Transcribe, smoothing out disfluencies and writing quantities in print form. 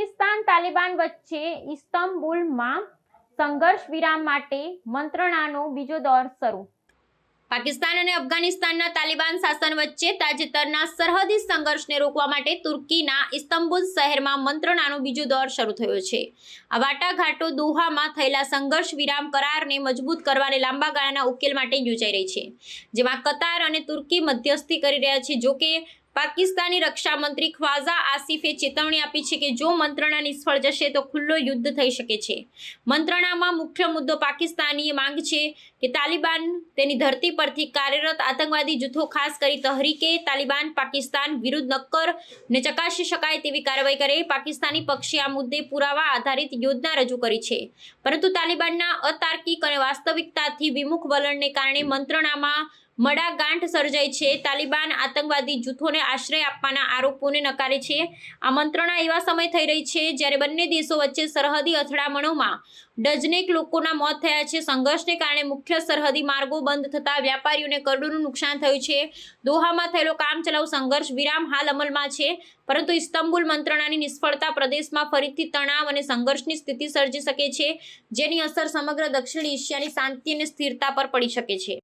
પાકિસ્તાન તાલિબાન વચ્ચે ઇસ્તંબુલમાં સંઘર્ષ વિરામ માટે મંત્રણાનો બીજો દોર શરૂ। પાકિસ્તાન અને અફઘાનિસ્તાનના તાલિબાન શાસન વચ્ચે તાજેતરના સરહદી સંઘર્ષને રોકવા માટે તુર્કીના ઇસ્તંબુલ શહેરમાં મંત્રણાનો બીજો દોર શરૂ થયો છે। આ વાટાઘાટો દોહામાં થયેલા સંઘર્ષ વિરામ કરારને મજબૂત કરવા અને લાંબા ગાળાના ઉકેલ માટે યોજાઈ રહી છે, જેમાં કતાર અને તુર્કી મધ્યસ્થી કરી રહ્યા છે। જોકે પાકિસ્તાની રક્ષા મંત્રી ખ્વાજા આસિફે ચેતવણી આપી છે કે જો મંત્રણા નિષ્ફળ જશે તો ખુલ્લો યુદ્ધ થઈ શકે છે। મંત્રણામાં મુખ્ય મુદ્દો પાકિસ્તાની માંગ છે કે તાલિબાન તેની ધરતી પરથી કાર્યરત આતંકવાદી જૂથો ખાસ કરી તહરીકે તાલિબાન પાકિસ્તાન વિરુદ્ધ નક્કર ને ચકાસી શકાય તેવી કાર્યવાહી કરે। પાકિસ્તાની પક્ષે આ મુદ્દે પુરાવા આધારિત યોજના રજૂ કરી છે, પરંતુ તાલિબાનના અતાર્કિક અને વાસ્તવિકતાથી વિમુખ વલણને કારણે મંત્રણામાં મડાગાંઠ સર્જાઈ છે। તાલિબાન આતંકવાદી જૂથોને આશ્રય આપવાના આરોપોને નકારે છે। આ મંત્રણા એવા સમય થઈ રહી છે જ્યારે બંને દેશો વચ્ચે સરહદી અથડામણોમાં ડઝનેક લોકોના મોત થયા છે। સંઘર્ષને કારણે મુખ્ય સરહદી માર્ગો બંધ થતા વ્યાપારીઓને કરોડોનું નુકસાન થયું છે। દોહામાં થયેલો કામચલાઉ સંઘર્ષ વિરામ હાલ અમલમાં છે, પરંતુ ઇસ્તંબુલ મંત્રણાની નિષ્ફળતા પ્રદેશમાં ફરીથી તણાવ અને સંઘર્ષની સ્થિતિ સર્જી શકે છે, જેની અસર સમગ્ર દક્ષિણ એશિયાની શાંતિ અને સ્થિરતા પર પડી શકે છે।